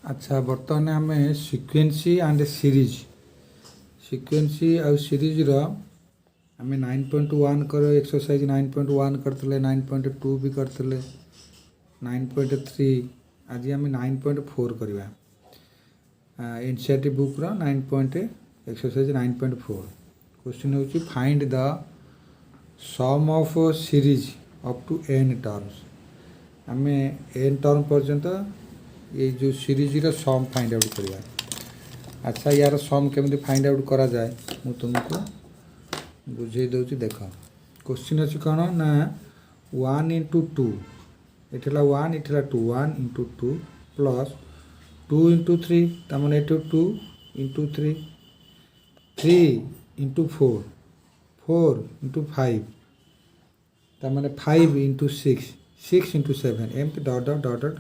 अच्छा बर्तमान आम सिक्वेन्सी एंड सिक्वेन्सी आउ सीरीज आम 9.1 कर एक्सरसाइज 9.1 करते 9.2 भी करते 9.3 आज आम 9.4 करवा एनसीईआरटी बुक रो 9 एक्सरसाइज 9.4 क्वेश्चन होची find the sum of series up to n terms आम n टर्म पर्यंत ये जो सीरीज रो सम फाइंड आउट करवा। अच्छा यार सम केमती फाइंड आउट करा जाए मु तुमको बुझे दूसरी देख क्वेश्चन अच्छी कौन ना 1 इंटू 2 इठला 1 इठला 2 1 इंटू 2 प्लस 2 इंटू 3 तमने 2 इंटू 3 3 इंटू 4 4 इंटू 5 तमने 5 इंटू 6 6 इंटू 7 एमती डट डट डट डट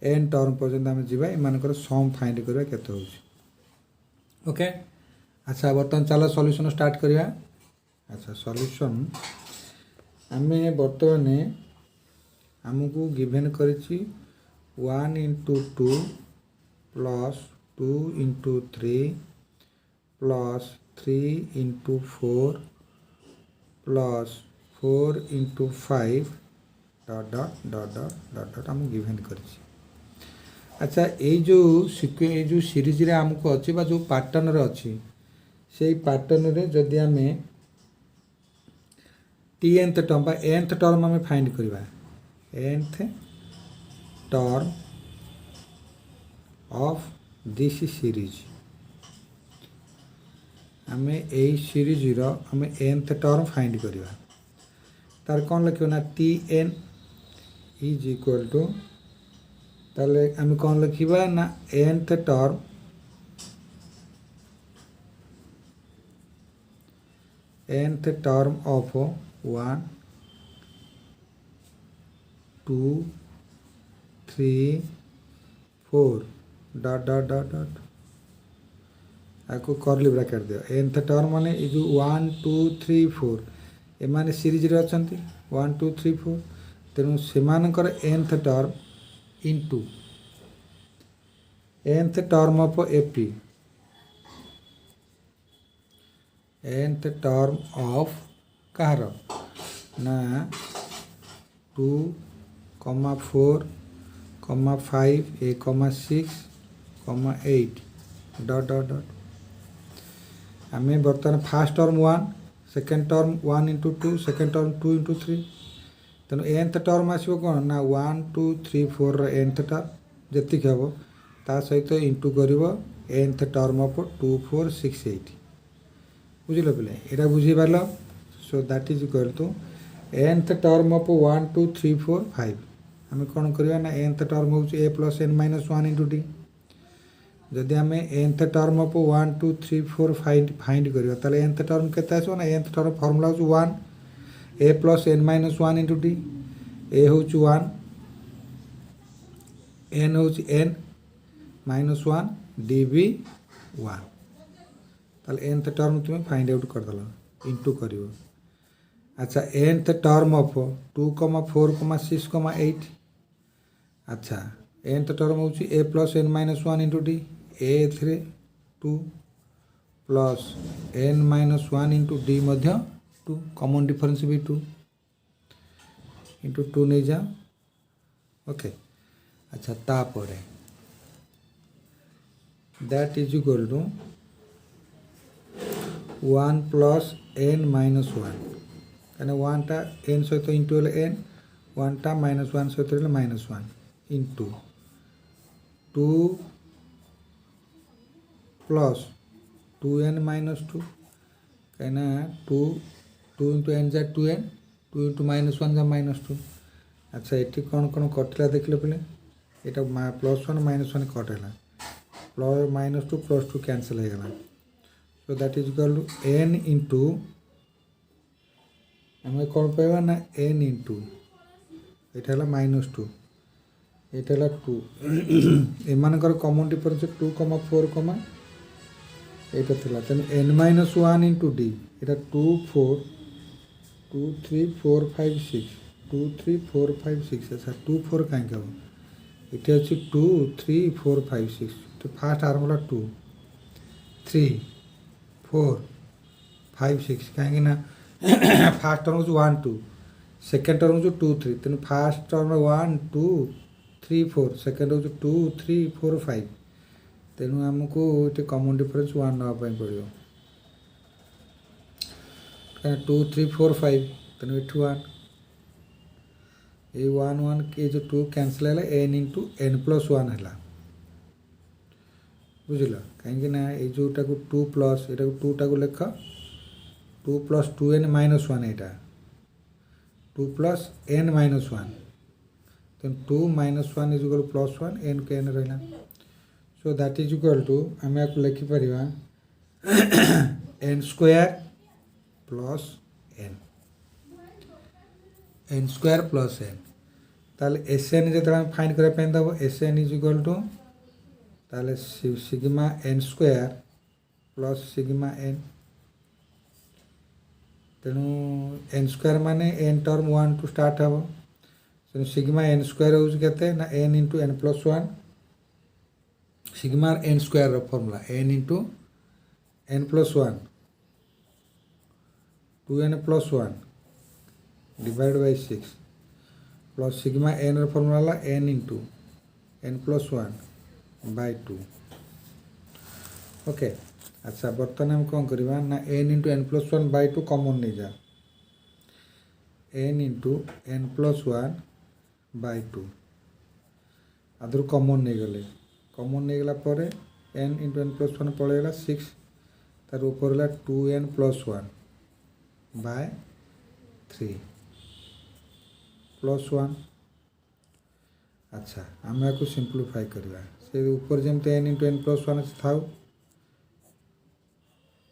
एन टर्म पर्यंत आम जावा एमानकर सम फाइंड करवा केते होची। ओके अच्छा बर्तमान चलो सॉल्यूशन स्टार्ट करवा। अच्छा सॉल्यूशन आम बर्तमान आमको गिवन करिछि 1 into 2 plus 2 into 3 plus 3 into 4 plus 4 into 5 dot dot dot dot dot dot आम गिवन करिछि। अच्छा ये जो सीरीज रे आमको अच्छी जो पैटर्न रे अच्छी से पैटर्न रे जदि आम टीएनथ टर्म बा एनथ टर्म आम फाइंड करवा nth term of this series आम यही सीरीज रो आम एनथ टर्म फाइंड करवा तार कौन लिखो ना T n is equal to ताले आम कौन लिखा ना nth term of 1 2 3 4 dot dot dot dot आपको कर्ली ब्रैकेट दियो एनथ टर्म माने ये जो 1 2 3 4 एमाने सीरीज रे अछंती 1 2 3 4 तेणु सेमानकर nth term into nth term of AP nth term of कहार ना 2 4 5 6 8 डॉट डॉट डॉट आम बर्तमान fast term 1 second term 1 into 2 second term 2 into 3 तेणु एनथ टर्म आसो कौन ना 1 2 3 4 एनथ टर्म जी हम ता सहित इंटू कर एनथ टर्म ऑफ 2 4 6 8 बुझल पे यहाँ बुझी पार so that is equal to nth term of 1 2 3 4 5 आम कौन करवा ना एनथ टर्म हो a plus n minus 1 into d जदि आम एनथ टर्म ऑफ 1 2 3 4 फाइंड करवा ताले एनथ टर्म केते आसो ना एनथ टर्म फॉर्मूला हो 1 a plus n minus 1 into d a हूँ 1 एन हूँ एन माइनस 1 डी भी 1 ताले एनथ टर्म तुम्हें फाइंड आउट करदेल इंटू कर। अच्छा एनथ टर्म ऑफ 2 4 6 8 अच्छा एनथ टर्म हूँ a plus n minus 1 into d a 2 plus n minus 1 into d 2 common difference भी 2 इंटू 2 नहीं जा। ओके अच्छा तापर that is equal to 1 plus n minus 1 कहीं 1 टा एन सहित इंटू एन 1 टा माइनस 1 सहित minus 1 into 2 plus 2n minus 2 कहीं 2 इंटू एन जा 2n 2 इंटू माइनस 1 जा माइनस 2। अच्छा ये कौन कौन कटिला देख लो पे यहाँ प्लस 1 माइनस 1 कटेगा प्लस माइनस 2 प्लस 2 कैंसल हो गला so that is equal to n into आम कौन पाइबा ना एन इंटू ये माइनस 2 ये 2 एमानकर कॉमन डिफरेंस 2 4 एटा थिला तेन एन माइनस 1 इंटू डी ये 2 4 2 3 4 5 6 2 3 4 5 6 अच्छा 2 4 कहीं हम ये अच्छी 2 3 4 5 6 तो फास्ट आरंभ है 2 3 4 5 6 कहीं फास्ट टर्म हूँ 1 2 सेकेंड टर्म हूँ 2 3 तेणु फास्ट टर्म 1 2 3 4 सेकेंड हूँ 2 3 4 5 तेणु आमको ये कॉमन डिफरेंस 1 नापी पड़ो कहीं 2 3 4 5 तेणु ये 1 ये 1 1 ये जो 2 कैंसल है n इंटू n प्लस 1 है बुझल कहीं ये जोटा को 2 प्लस यहाँ 2 टाक लेख 2 प्लस 2n माइनस 1 यहाँ 2 plus n minus 1 then 2 minus 1 is equal to plus 1 n के n रहा so that is equal to आम आपको लिखिपर n square plus n square plus n ताले Sn जो फाइंड करने दब Sn is equal to ताले sigma n square plus sigma n तेणु n square माने n टर्म 1 टू स्टार्ट हम तेणु सिग्मा n स्क्वायर हूँ के ना n into n plus 1 sigma n square formula n into n plus 1 2n plus 1 divide by 6 plus sigma n formula n into n plus 1 by 2 okay अच्छा बर्तमान हम कौन करवा ना n into n plus 1 by 2 common नहीं जा n into n plus 1 by 2 आदर common नहीं गले कॉमन नहीं गला पर n इंटू n प्लस 1 पड़ेगा 6 तार ऊपर है 2n प्लस 1 बाय 3 प्लस 1 अच्छा आम आपको सिंप्लीफाई करवा से ऊपर जमते n इंटू n प्लस 1 था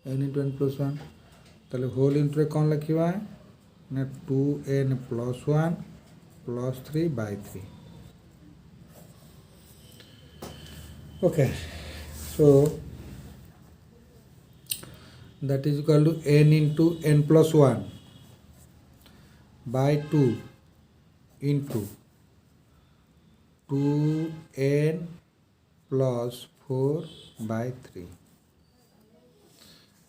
n इंटू n प्लस 1 ताले होल इंटू कौन लिखा ना 2n plus 1 plus 3 by 3 okay so that is equal to n into n plus 1 by 2 into 2n plus 4 by 3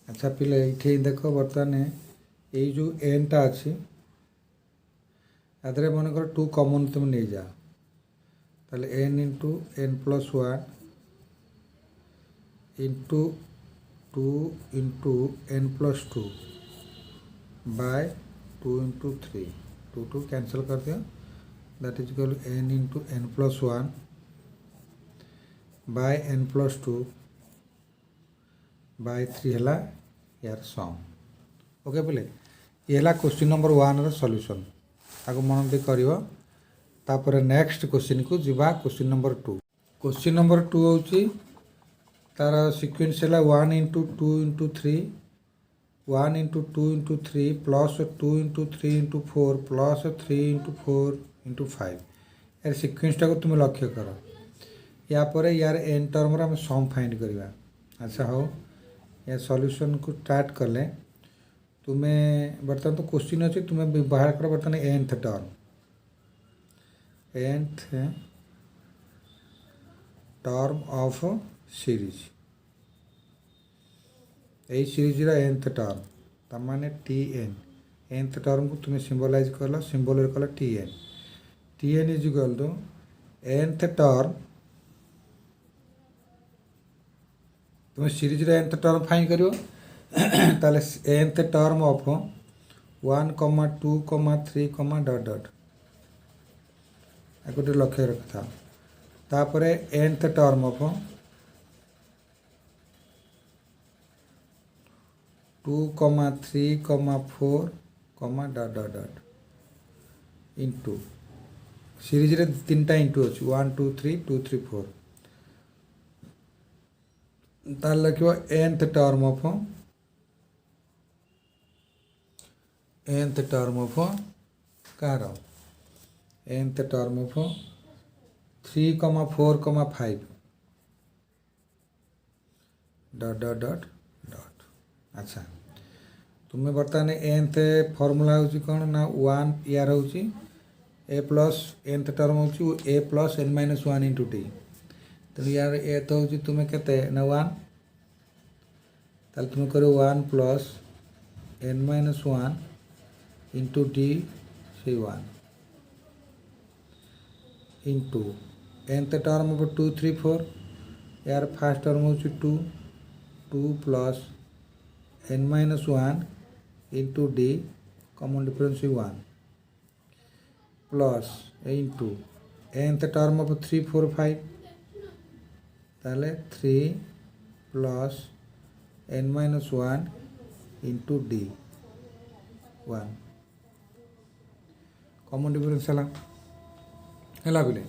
अच्छा पिले ये देख बर्तमान ये जो n टा अच्छी आधे मन कर 2 कॉमन तुम नहीं जा ताले n into n plus 1 into 2 into n plus 2 by 2 into 3 2 2 cancel कर दिया that is equal n into n plus 1 by n plus 2 by 3 है यार सम ओके बोले ये है क्वेश्चन नंबर 1 रो सॉल्यूशन आगे मन दे कर नेक्स्ट क्वेश्चन को जीवा क्वेश्चन नंबर 2 क्वेश्चन नंबर 2 हूँ तार सिक्वेन्स है 1 into 2 into 3 1 into 2 into 3 plus 2 into 3 into 4 plus 3 into 4 into 5 यार सिक्वेन्सटा को तुम लक्ष्य कर यापर यार एन टर्म आम सम फाइंड करवा अच्छा हो या सॉल्यूशन को स्टार्ट कले तुम्हें बर्तमान तो क्वेश्चन अच्छे तुम्हें बाहर कर बर्तमान nth term nth term of series यही सीरीज nth टर्म तमाने tn nth टर्म को तुम्हें सिंबलाइज कल सिंबल कल tn is equal to nth term तुम्हें सीरीज nth टर्म फाइन करियो ताले nth term of 1 2 3 dot dot गोटे लक्ष्य रखा तापर nth टर्म ऑफ 2 3 4 dot dot dot into series रे 3टा इंटू अच्छी 1 2 3 2 3 4 तार लिखो nth term of nth term of car nth term of 3 4 5 dot dot dot dot अच्छा तुम्हें बर्तमान nth फॉर्मूला हूँ कौन ना 1 यार हूँ ए प्लस nth टर्म हो a plus n minus one into t तेणु यार ए तो हूँ तुम्हें केते ना वन ताल तुम कर one plus n minus one into T से वन इंटू nth टर्म हम 2 3 4 यार फास्ट टर्म हो 2 2 plus n minus one into D common difference 1 plus into nth term of 3 4 5 ताले 3 plus n minus one into D 1 common difference है बोले।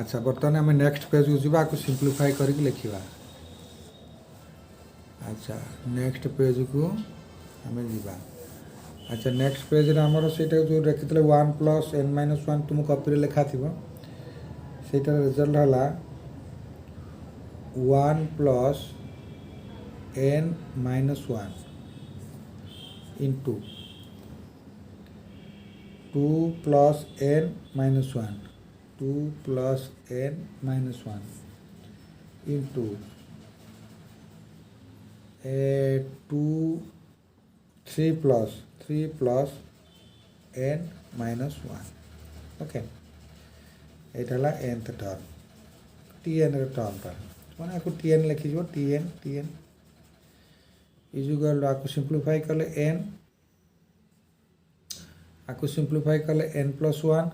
अच्छा बर्तमान आम नेक्स्ट पेज को जीवा को सिंप्लीफाई करके लिखा। अच्छा नेक्स्ट पेज को आम जीवा। अच्छा नेक्स्ट पेज रे हमर सेटा जो रखितले 1 प्लस n माइनस वन तुम कॉपी रे लिखा थिबो सेटार रिजल्ट हला 1 plus n minus one into 2 plus n minus one 2 plus n minus one into 3 plus n minus one okay ये nth टर्म tn टर्मटा मैंने आपको tn लिखी tn इजुगल आपको सिंप्लीफाई कले n आपको सिंप्लीफाई कले n प्लस वन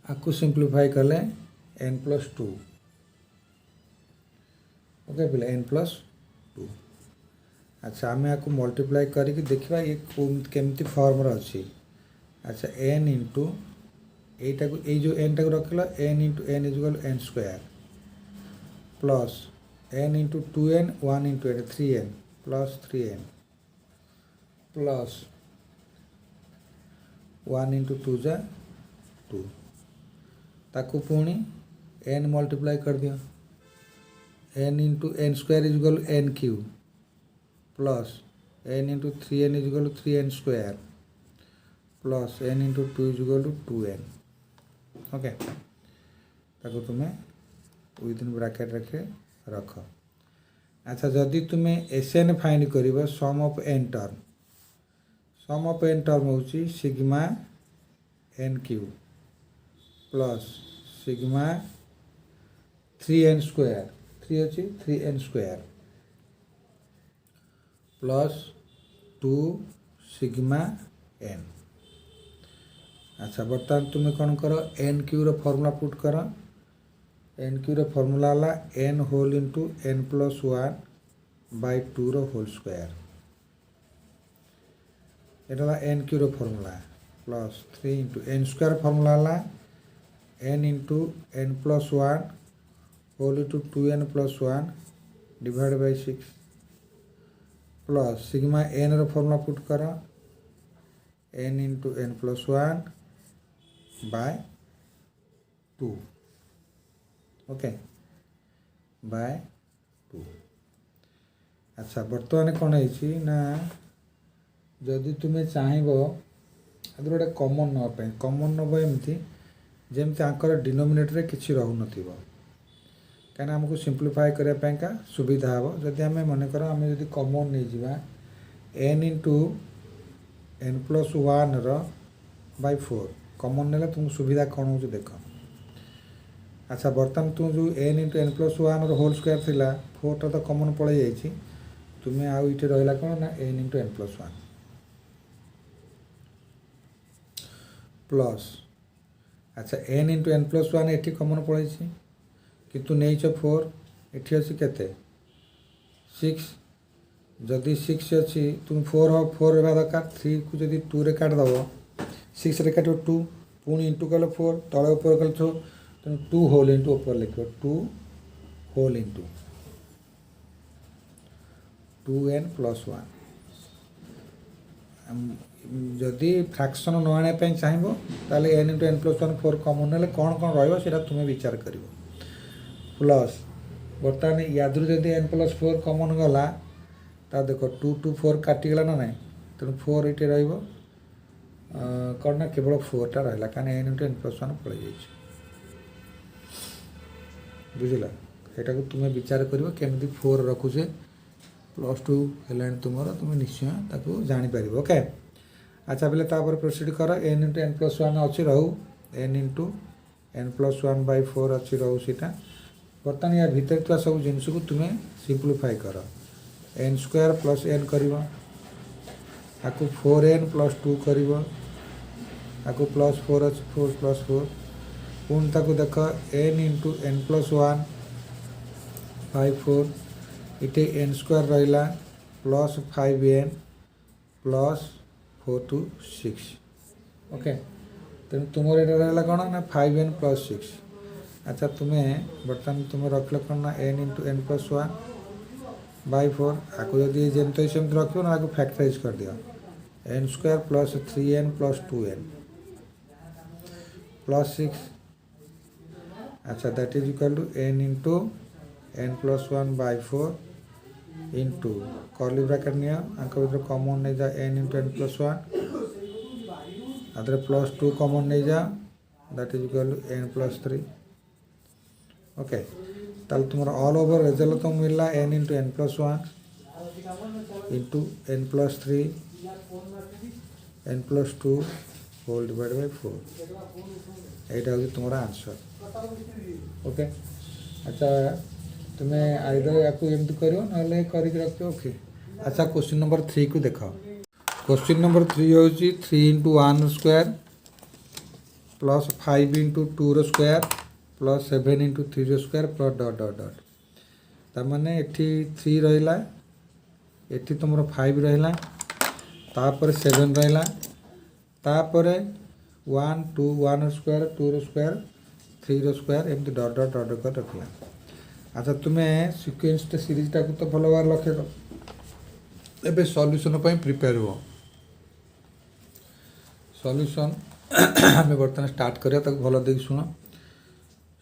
आपको simplify कले n प्लस टू ओके पिले n प्लस टू। अच्छा आम आपको मल्टीप्लाई करके देखा ये केमती फॉर्म अच्छी। अच्छा n इंटू यटा को जो n टाक रखल n into n is equal n square plus n into 2n 1 into n 3n plus 3n plus 1 into 2 जा 2 ताकू पुणी n मल्टीप्लाई कर दियो n into n square is equal n Q plus n into 3n is equal 3n square plus n into 2 is equal 2n okay ताकू तुम्हें within bracket रखे रख। अच्छा जदि तुम्हें Sn फाइंड कर सम ऑफ n टर्म हूँ sigma n Q plus sigma 3n square 3 अच्छी 3n square plus 2 sigma n। अच्छा बर्तमान तुम्हें कौन कर n क्यू रो फॉर्मूला पुट कर n क्यू रो फॉर्मूला है n whole into n plus one by 2 रो होल स्क्वायर ये n क्यू रो formula plus 3 into n square formula है n into n plus one whole into 2n plus one divide by 6 plus sigma n रो formula put कर n into n plus one by 2 okay by 2। अच्छा बर्तमान कौन है ना जदि तुम्हें चाहब गोटे कमन नापी कमन नब एमती जमती आंकर डिनोमिनेटर किसी रोन कहीं आमको सिंप्लीफाई करने सुविधा हे जदि आम मनकर आम जब कमन नहीं जा n into n plus one रै 4 कमन ने तुमको सुविधा कौन हो देख। अच्छा बर्तमान तुम जो n into n plus one whole square थी 4टा तो कमन पड़े जा तुम्हें आउ ये रहा कौन ना n into n plus one plus अच्छा n into n plus one ये कमन पड़े किंतु नहीं 4 ये अच्छी केते 6 जदि 6 अच्छी तुम 4 हो 4 रहा दरकार 3 को जब 2 रे काटदेव 6 रे काट 2 पुणी इंटू कले 4 तले ऊपर कले 6 तेणु 2 होल इंटू ऊपर लिख 2 whole into 2n plus one जदि फ्रैक्शन न आने चाहिए ताले n into n plus one 4 common ना कौन कौन रहा तुम्हें विचार कर प्लस बर्तमान यादू जदि n प्लस 4 कमन गला ता देख 2 2 4 काटिगला ना ना तेणु 4 ये कौन ना केवल 4टा रहा कहीं n into n plus one पड़े जाइए बुझल यहाँ को तुम्हें विचार कर केमी 4 रखुचे +2 है तुम तुम निश्चय ताकू जापर ओके। अच्छा बोले प्रोसीड कर n into n plus one अच्छी रहू n into n plus one by 4 अच्छी रहू सीटा बर्तमान या भितर थोड़ा सब जिनस को तुम्हें सिंप्लीफाई कर एन स्क्वायर प्लस एन कर 4n प्लस 2 कर +4 अच्छे 4 + 4 पुणी ताको देख n into n plus one by 4 इटे एन स्क्वायर रहा +5n प्लस 4 to 6 ओके तेणु तुम रहा कौन ना 5n प्लस 6। अच्छा तुम्हें बर्तमान तुम रख कौन ना n into n plus one by 4 आपको जब जमती सेमती रख ना आपको फैक्टराइज कर दिया n square plus 3n plus 2n plus 6। अच्छा that is equal to n into n plus one by 4 into curly bracket नियर कमन नहीं जा n into n plus one plus 2 common नहीं जा that is equal to n plus 3 okay. ताल तुम all over result तुम मिलला n into n plus one into n plus 3 n plus 2 whole divide by 4 यहाँ हूँ तुम आंसर ओके। अच्छा तुम्हें आइदर या एमती कर ना कर रख ओके। अच्छा क्वेश्चन नंबर 3 को देख क्वेश्चन नंबर 3 हूँ 3 into 1 square plus 5 into 2 square plus 7 into 3 square plus dot dot dot ताने एटी 3 रहा एटी तुम 5 रहा तापर 7 रहा तापर 1 2 1 स्क्वायर 2 स्क्वायर 3 स्क्वायर एमती डट डट डट कर रखला। अच्छा तुम्हें सिक्वेन्स सीरीजटा को तो भल भाव लक्ष्य कर एबे सॉल्यूशन प्रिपेयर हो सॉल्यूशन आम बर्तमान स्टार्ट करिया ताको भल देख शुण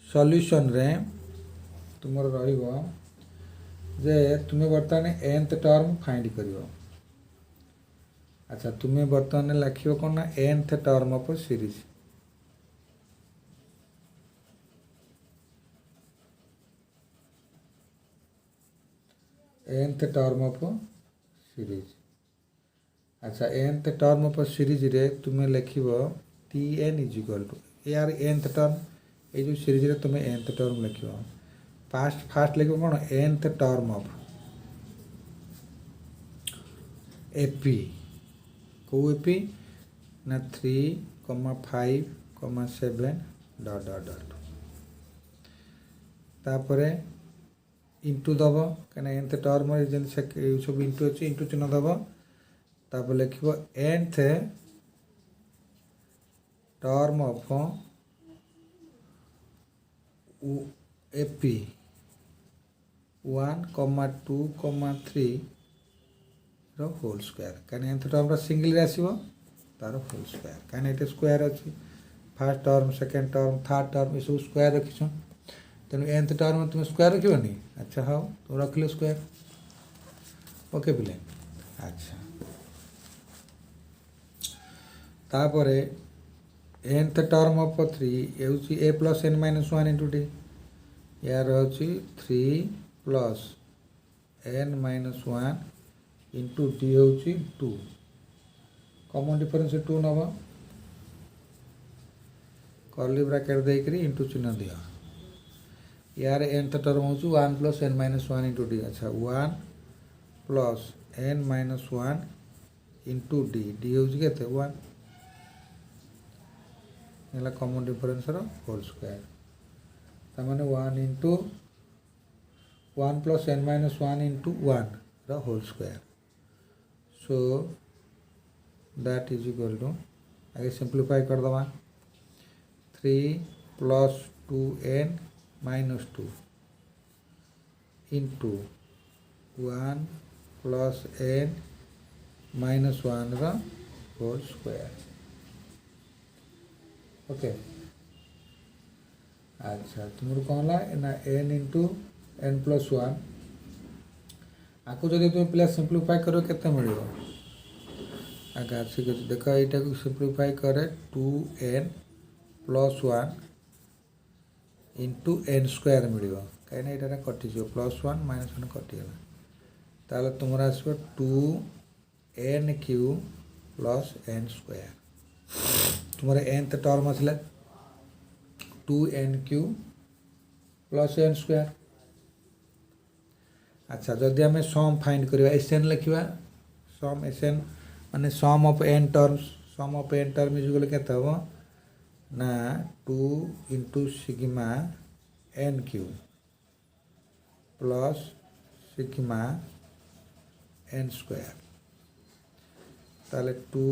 सॉल्यूशन रे तुम रहिबो जे तुम्हें बर्तमान nth टर्म फाइंड करियो। अच्छा तुम्हें बर्तमान लिखियो कौन ना nth term of series nth term of series. अच्छा nth टर्म ऑफ सीरीज रे तुम्हें लिखिबो tn इज इक्वल टू यार nth टर्म ये जो सीरीज रे तुम्हें nth टर्म लिखिबो फास्ट लिखिबो कौन nth टर्म ऑफ एपी को एपी ना 3, 5, 7 डट डट डट तापरे इंटू दब कहीं nth टर्म सब इंटू अच्छे इंटू चिन्ह दब तापर लिख nth term of AP 1, 2, 3 whole square कहीं nth टर्म सिंगल आसो तार होल स्क्वायर कहीं ये स्क्वायर अच्छी first term second term third term ये सब स्क्वायर रखीच तेणु nth टर्म तुम स्क्वायर रखनी। अच्छा हाँ तुम रख लो स्क्वायर ओके पिले। अच्छा तापर nth टर्म ऑफ 3 ये a plus n minus 1 into D यार हूँ 3 plus n minus 1 into D हूँ 2 कॉमन डिफरेंस 2 नब कर्ली ब्रैकेट देकरी इंटू चिन्ह दिया यार nth टर्म हूँ 1 plus n minus 1 into D. अच्छा 1 plus n minus 1 into D D हूँ के 1 है कॉमन डिफरेंस होल स्क्वायर ताने 1 into 1 plus n minus 1 into 1 whole square so that is equal to आगे सिंप्लीफाई कर दवा 3 plus 2n minus 2 into 1 plus n minus 1 whole square okay. अच्छा तुम कौन ना n इंटू एन प्लस 1 आपको जब तुम पिला सिंप्लीफाई करो केते मिल आगे ठीक अच्छे देख यहाँ को सिंप्लीफाई करे 2n + 1 इंटू n स्क्वायर मिल कहीं यहाँ कटिज +1 -1 कटिगला ताल तुम आसो 2n³ + n स्क्वायर तुम nth टर्म आसला 2n³ + n स्क्वायर। अच्छा जदि आम सम फाइंड करवा Sn लिखा सम Sn माने sum of n term is के ना 2 into sigma n³ plus sigma n square ताले 2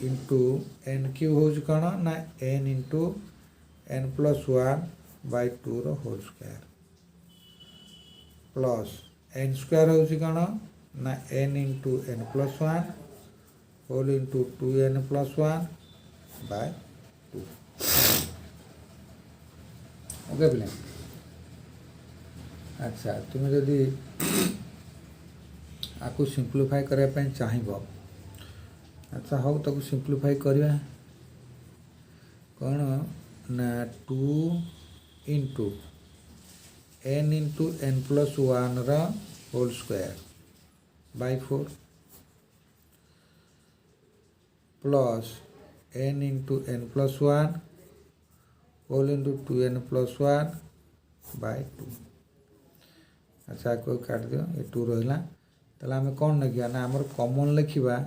इंटू n³ हो कौन ना n into n + 1/2 whole square plus n square हो कौन ना n into n + 1 whole into 2n + 1/2 okay बोले। अच्छा तुम जदि आपको सिंप्लीफाई करने चाहब अच्छा हाँ ताको सिंप्लीफाई करवा कौन ना 2 into n into n + 1 whole square /4 plus n into n + 1 whole into 2n + 1/2। अच्छा को काट दियो ये 2 रहा ताला आम कौन लिखा ना आमर कॉमन लिखा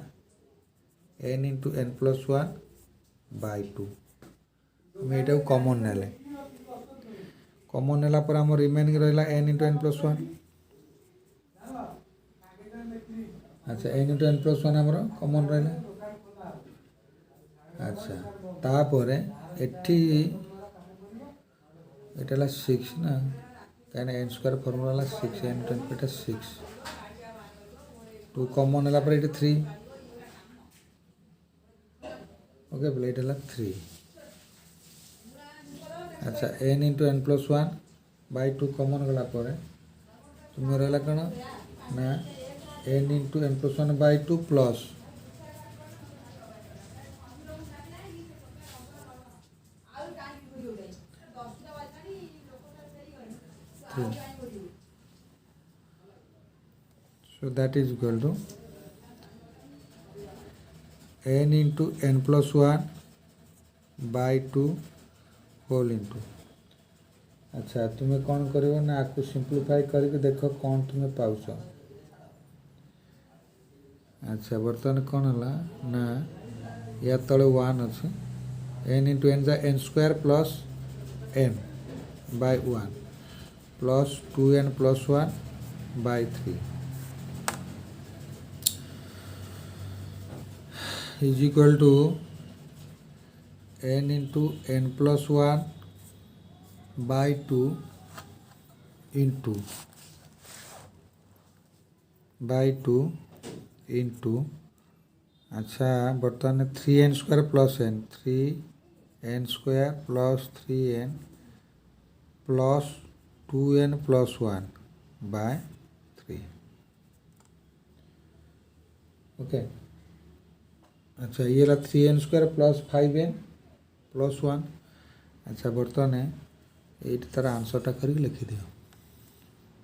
n इंटू n + 1/2 आम यहाँ कॉमन नेले कॉमन नेला पर आम रिमेनिंग रहा n इंटू n + 1। अच्छा n इंटू n + 1 आमर कॉमन रहा। अच्छा तापर एठी एटा 6 ना कहीं n square formula 6 n into n 6 2 common है पर ये 3 ओके बोले ये 3। अच्छा n इंटू n + 1/2 कॉमन गला तुम रहा कौन ना n into n + 1/2 plus so that is equal to n into n + 1/2 whole into. अच्छा तुम्हें कौन कर ना आपको सिंप्लीफाई करके देख कौन तुम्हें पाउच। अच्छा बर्तमान कौन है ना या तले 1 अच्छे n into n square plus n/1 plus 2n + 1/3 is equal to n into n + 1/2 into अच्छा बर्तमान 3n square plus n 3n square plus 3n plus 2n + 1/3 okay. अच्छा ये 3n स्क्वायर प्लस 5n + 1। अच्छा बर्तमान ये तार आंसरटा कर लिखि दियो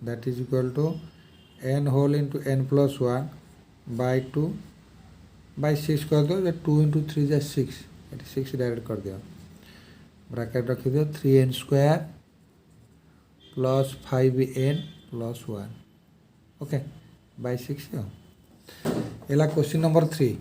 that is equal to n whole into n + 1/2/6 कर दो 2 इंटू 3 = 6 ये 6 डायरेक्ट कर दियो ब्रैकेट रखी दियो 3n square plus 5n + 1 okay /6 एला क्वेश्चन नंबर 3।